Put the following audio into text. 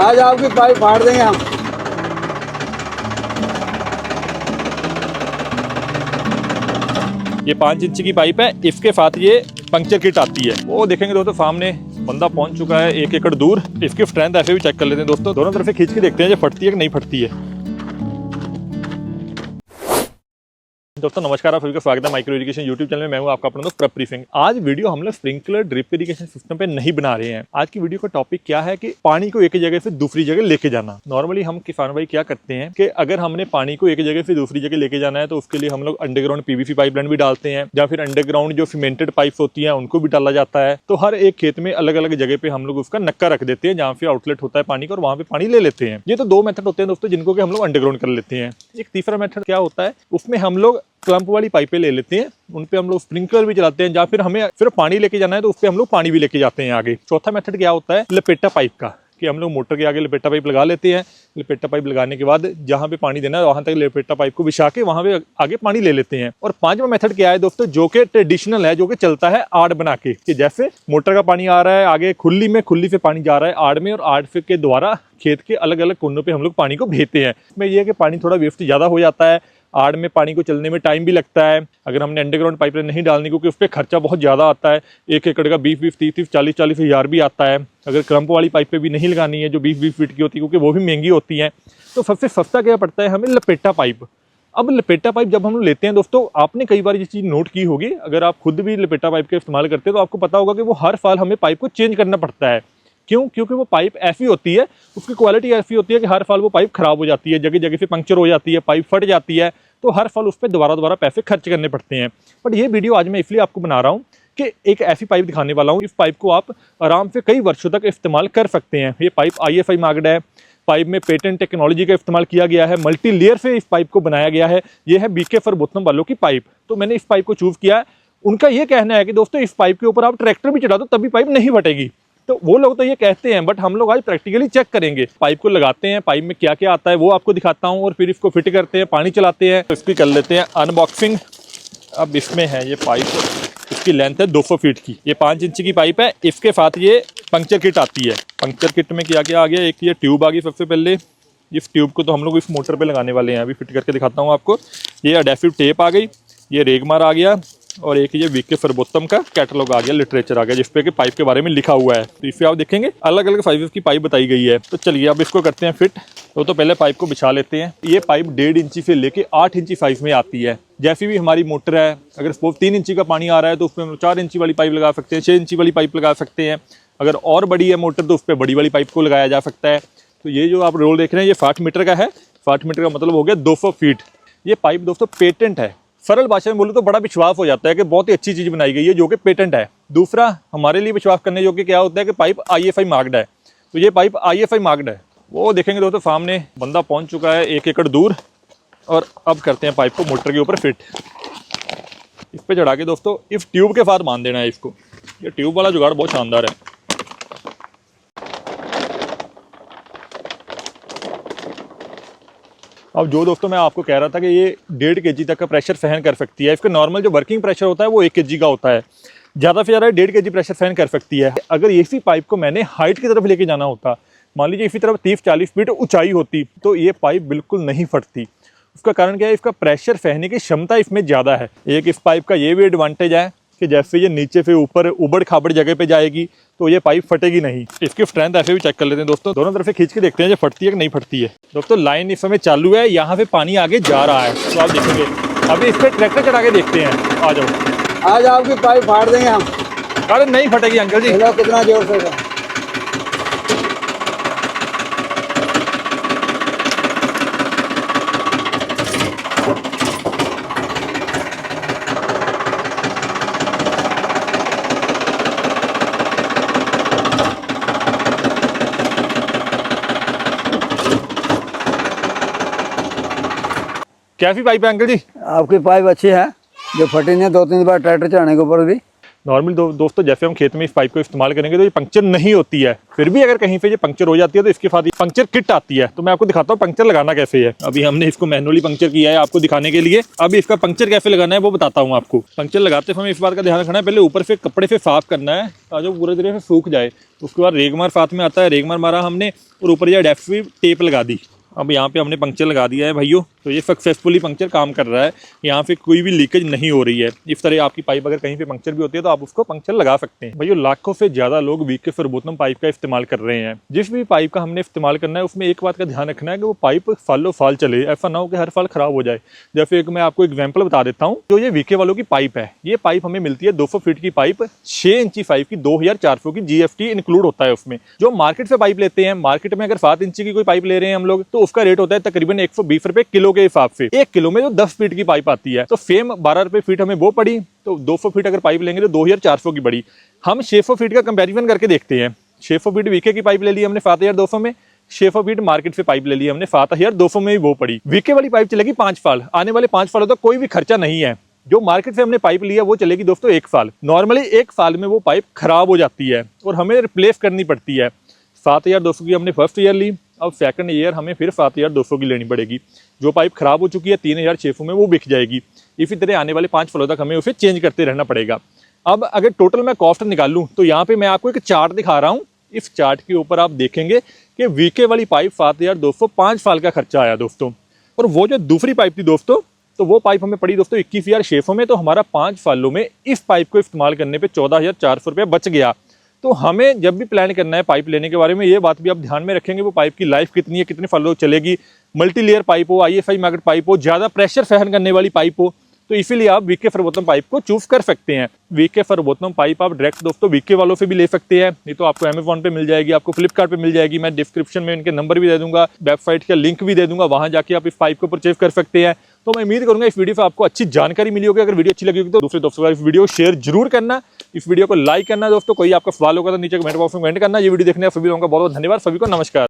आज आपकी पाइप फाड़ देंगे हम। ये 5 इंच की पाइप है, इसके साथ ये पंक्चर किट आती है। वो देखेंगे दोस्तों, सामने बंदा पहुंच चुका है 1 एकड़ दूर। इसकी स्ट्रेंथ ऐसे भी चेक कर लेते हैं दोस्तों, दोनों तरफ से खींच के देखते हैं ये फटती है कि नहीं फटती है। दोस्तों नमस्कार, आप सभी का स्वागत है माइक्रो इरिगेशन यूट्यूब चैनल में। मैं हूं आपका अपना दोस्त प्रप ब्रीफिंग। आज वीडियो हम लोग स्प्रिंकलर ड्रिप इरिगेशन सिस्टम पे नहीं बना रहे हैं। आज की वीडियो का टॉपिक क्या है कि पानी को एक जगह से दूसरी जगह लेके जाना। नॉर्मली हम किसान भाई क्या करते हैं कि अगर हमने पानी को एक जगह से दूसरी जगह लेके जाना है तो उसके लिए हम लोग अंडरग्राउंड पीवीसी पाइपलाइन भी डालते हैं, या फिर अंडरग्राउंड जो सीमेंटेड पाइप्स होती है उनको भी डाला जाता है। तो हर एक खेत में अलग अलग जगह पे हम लोग उसका नक्का रख देते हैं जहाँ पे आउटलेट होता है पानी का, और वहाँ पे पानी ले लेते हैं। ये तो 2 मेथड होते हैं दोस्तों जिनको कि हम लोग अंडरग्राउंड कर लेते हैं। एक तीसरा मेथड क्या होता है, उसमें हम लोग क्लम्प वाली पाइपें ले लेते हैं, उन पे हम लोग स्प्रिंकलर भी चलाते हैं, या फिर हमें सिर्फ पानी लेके जाना है तो उस पे हम लोग पानी भी लेके जाते हैं आगे। चौथा मेथड क्या होता है, लपेटा पाइप का, कि हम लोग मोटर के आगे लपेटा पाइप लगा लेते हैं। लपेटा पाइप लगाने के बाद जहाँ पे पानी देना है वहां तक लपेटा पाइप को बिछा के वहां पे आगे पानी ले लेते हैं। और 5वां मेथड क्या है दोस्तों, जो कि ट्रेडिशनल है, जो कि चलता है आड़ बना के, कि जैसे मोटर का पानी आ रहा है आगे खुली से पानी जा रहा है आड़ में, और आड़ के द्वारा खेत के अलग अलग कोनों पे हम लोग पानी को भेजते हैं। इसमें यह है कि पानी थोड़ा वेस्ट ज्यादा हो जाता है, आड़ में पानी को चलने में टाइम भी लगता है। अगर हमने अंडरग्राउंड पाइपलाइन नहीं डालनी, क्योंकि उस पर खर्चा बहुत ज़्यादा आता है, 1 एकड़ का 20-20, 30-30, 40-40 हज़ार भी आता है। अगर क्रम्प वाली पाइपें भी नहीं लगानी है जो 20-20 फीट की होती है, क्योंकि वो भी महंगी होती हैं, तो सबसे सस्ता क्या पड़ता है हमें, लपेटा पाइप। अब लपेटा पाइप जब हम लोग लेते हैं दोस्तों, आपने कई बार ये चीज़ नोट की होगी, अगर आप खुद भी लपेटा पाइप का इस्तेमाल करते हैं तो आपको पता होगा कि वो हर साल हमें पाइप को चेंज करना पड़ता है। क्यों? क्योंकि वो पाइप ऐसी होती है, उसकी क्वालिटी ऐसी होती है कि हर साल वो पाइप खराब हो जाती है, जगह जगह से पंक्चर हो जाती है, पाइप फट जाती है, तो हर साल उस पर दोबारा पैसे खर्च करने पड़ते हैं। बट ये वीडियो आज मैं इसलिए आपको बना रहा हूँ कि एक ऐसी पाइप दिखाने वाला हूँ, इस पाइप को आप आराम से कई वर्षों तक इस्तेमाल कर सकते हैं। ये पाइप IFI मार्क्ड है, पाइप में पेटेंट टेक्नोलॉजी का इस्तेमाल किया गया है, मल्टी लेयर से इस पाइप को बनाया गया है। ये है BK फरबोत्तम वालों की पाइप। तो मैंने इस पाइप को चूज किया है। उनका ये कहना है कि दोस्तों इस पाइप के ऊपर आप ट्रैक्टर भी चढ़ा दो तभी पाइप नहीं फटेगी। तो वो लोग तो ये कहते हैं, बट हम लोग आज प्रैक्टिकली चेक करेंगे। पाइप को लगाते हैं, पाइप में क्या क्या आता है वो आपको दिखाता हूँ, और फिर इसको फिट करते हैं, पानी चलाते हैं। तो इसकी कर लेते हैं अनबॉक्सिंग। अब इसमें है ये पाइप, इसकी लेंथ है 200 फीट की। ये 5 इंच की पाइप है, इसके साथ ये पंक्चर किट आती है। पंक्चर किट में क्या क्या आ गया, एक ये ट्यूब आ गई सबसे पहले। इस ट्यूब को तो हम लोग इस मोटर पे लगाने वाले हैं, अभी फिट करके दिखाता हूँ आपको। ये एडेसिव टेप आ गई, ये रेगमार आ गया, और एक ये BK फरबोत्तम का कैटलॉग आ गया, लिटरेचर आ गया, जिसपे कि पाइप के बारे में लिखा हुआ है। तो इससे आप देखेंगे अलग अलग साइज की पाइप बताई गई है। तो चलिए अब इसको करते हैं फिट। तो पहले पाइप को बिछा लेते हैं। ये पाइप 1.5 इंची से लेके 8 इंची साइज में आती है। जैसी भी हमारी मोटर है, अगर 3 इंची का पानी आ रहा है तो उसमें 4 इंची वाली पाइप लगा सकते हैं, 6 इंची वाली पाइप लगा सकते हैं। अगर और बड़ी है मोटर तो उस पर बड़ी वाली पाइप को लगाया जा सकता है। तो ये जो आप रोल देख रहे हैं ये 60 मीटर का है। 60 मीटर का मतलब हो गया 200 फीट। ये पाइप दोस्तों पेटेंट है। सरल भाषा में बोलूं तो बड़ा विश्वास हो जाता है कि बहुत ही अच्छी चीज बनाई गई है जो कि पेटेंट है। दूसरा हमारे लिए विश्वास करने योग्य क्या होता है कि पाइप IFI मार्क्ड है। तो ये पाइप IFI मार्क्ड है। वो देखेंगे दोस्तों, सामने बंदा पहुंच चुका है 1 एकड़ दूर, और अब करते हैं पाइप को मोटर के ऊपर फिट। इस पे चढ़ा के दोस्तों इस ट्यूब के साथ बांध देना है इसको। ये ट्यूब वाला जुगाड़ बहुत शानदार है। अब जो दोस्तों मैं आपको कह रहा था कि ये 1.5 kg तक का प्रेशर सहन कर सकती है। इसका नॉर्मल जो वर्किंग प्रेशर होता है वो 1 kg का होता है, ज़्यादा से ज़्यादा 1.5 kg प्रेशर सहन कर सकती है। अगर इसी पाइप को मैंने हाइट की तरफ लेके जाना होता, मान लीजिए इसी तरफ 30-40 फीट ऊंचाई होती, तो ये पाइप बिल्कुल नहीं फटती। उसका कारण क्या है, इसका प्रेशर सहने की क्षमता इसमें ज़्यादा है। एक इस पाइप का ये भी एडवांटेज है कि जैसे ये नीचे से ऊपर उबड़ खाबड़ जगह पे जाएगी तो ये पाइप फटेगी नहीं। इसकी स्ट्रेंथ ऐसे भी चेक कर लेते हैं दोस्तों, दोनों तरफ से खींच के देखते हैं ये फटती है कि नहीं फटती है। दोस्तों लाइन इस समय चालू है, यहाँ पे पानी आगे जा रहा है, तो आप देखेंगे। अभी इस पर ट्रैक्टर चढ़ा के देखते हैं। आ जाओ, आज आपकी पाइप फाड़ देंगे हम। अरे नहीं फटेगी अंकल जी। कितना जोर से है। कैसी पाइप है अंकल जी? आपकी पाइप अच्छी है, जो फटी नहीं 2-3 बार ट्रैक्टर चढ़ाने के ऊपर भी। नॉर्मल दोस्तों जैसे हम खेत में इस पाइप को इस्तेमाल करेंगे तो ये पंक्चर नहीं होती है, फिर भी अगर कहीं पे ये पंक्चर हो जाती है तो इसके साथ ही पंक्चर किट आती है। तो मैं आपको दिखाता हूँ पंक्चर लगाना कैसे है। अभी हमने इसको मैनुअली पंक्चर किया है आपको दिखाने के लिए। अभी इसका पंक्चर कैसे लगाना है वो बताता हूँ आपको। पंक्चर लगाते समय इस बात का ध्यान रखना है, पहले ऊपर से कपड़े से साफ करना है ताकि पूरे तरह से सूख जाए। उसके बाद रेगमार साथ में आता है, रेगमार मारा हमने और ऊपर यह डेप्थ भी टेप लगा दी। अब यहाँ पे हमने पंक्चर लगा दिया है भाइयों, तो ये सक्सेसफुली पंक्चर काम कर रहा है। यहाँ पे कोई भी लीकेज नहीं हो रही है। इस तरह आपकी पाइप अगर कहीं पे पंक्चर भी होती है तो आप उसको पंक्चर लगा सकते हैं। भाइयों लाखों से ज़्यादा लोग वीके सर्वोत्तम पाइप का इस्तेमाल कर रहे हैं। जिस भी पाइप का हमने इस्तेमाल करना है उसमें एक बात का ध्यान रखना है कि वो पाइप सालों साल चले, ऐसा ना हो कि हर साल खराब हो जाए। जैसे एक मैं आपको एग्जाम्पल बता देता हूँ, जो ये वीके वालों की पाइप है, ये पाइप हमें मिलती है 200 फीट की पाइप, 6 इंची पाइप की 2400 की GST इंक्लूड होता है उसमें। जो मार्केट से पाइप लेते हैं, मार्केट में अगर 7 इंची की कोई पाइप ले रहे हैं हम लोग तो उसका रेट होता है तकरीबन 120 रुपए किलो के हिसाब से। 1 किलो में जो 10 फीट की पाइप आती है तो सेम 12 रुपए फीट हमें वो पड़ी। तो 200 फीट अगर पाइप लेंगे तो 2400 की पड़ी। हम 600 फीट का कंपैरिजन करके देखते हैं। 600 फीट वीके की पाइप ले ली हमने 7200 में, 600 फीट मार्केट से पाइप ले ली हमने 7200 में ही वो पड़ी। वीके वाली पाइप चलेगी 5 साल, आने वाले 5 सालों तक कोई भी खर्चा नहीं है। जो मार्केट से हमने पाइप लिया वो चलेगी दोस्तों 1 साल। नॉर्मली 1 साल में वो पाइप खराब हो जाती है और हमें रिप्लेस करनी पड़ती है। 7200 की हमने फर्स्ट ईयर ली, अब सेकंड ईयर हमें फिर 7200 की लेनी पड़ेगी। जो पाइप खराब हो चुकी है 3600 में वो बिक जाएगी। इसी तरह आने वाले 5 सालों तक हमें उसे चेंज करते रहना पड़ेगा। अब अगर टोटल मैं कॉस्ट निकालूं तो यहाँ पे मैं आपको एक चार्ट दिखा रहा हूँ। इस चार्ट के ऊपर आप देखेंगे कि वीके वाली पाइप 7200 5 साल का खर्चा आया दोस्तों। और वो जो दूसरी पाइप थी दोस्तों, तो वो पाइप हमें पड़ी दोस्तों 21,600 में। तो हमारा 5 सालों में इस पाइप को इस्तेमाल करने पर 14,400 रुपये बच गया। तो हमें जब भी प्लान करना है पाइप लेने के बारे में, ये बात भी आप ध्यान में रखेंगे वो पाइप की लाइफ कितनी है, कितने सालों चलेगी। मल्टी लेयर पाइप हो, ISI मैग्नेट पाइप हो, ज़्यादा प्रेशर सहन करने वाली पाइप हो, तो इसीलिए आप वीके सर्वोत्तम पाइप को चूज कर सकते हैं। वीके सर्वोत्तम पाइप आप डायरेक्ट दोस्तों वीके वालों से भी ले सकते हैं। नहीं तो आपको Amazon पे मिल जाएगी, आपको फ्लिपकार्ट पे मिल जाएगी। मैं डिस्क्रिप्शन में इनके नंबर भी दे दूंगा, वेबसाइट का लिंक भी दे दूंगा, वहां जाके आप इस पाइप को परचेज कर सकते हैं। तो मैं उम्मीद करूंगा इस वीडियो से आपको अच्छी जानकारी मिली होगी। अगर वीडियो अच्छी लगी होगी तो दूसरे दोस्तों का इस वीडियो शेयर जरूर करना, इस वीडियो को लाइक करना दोस्तों। कोई आपका सवाल होगा तो नीचे कमेंट बॉक्स में कमेंट करना। ये वीडियो देखने का सभी लोगों का बहुत बहुत धन्यवाद। सभी को नमस्कार।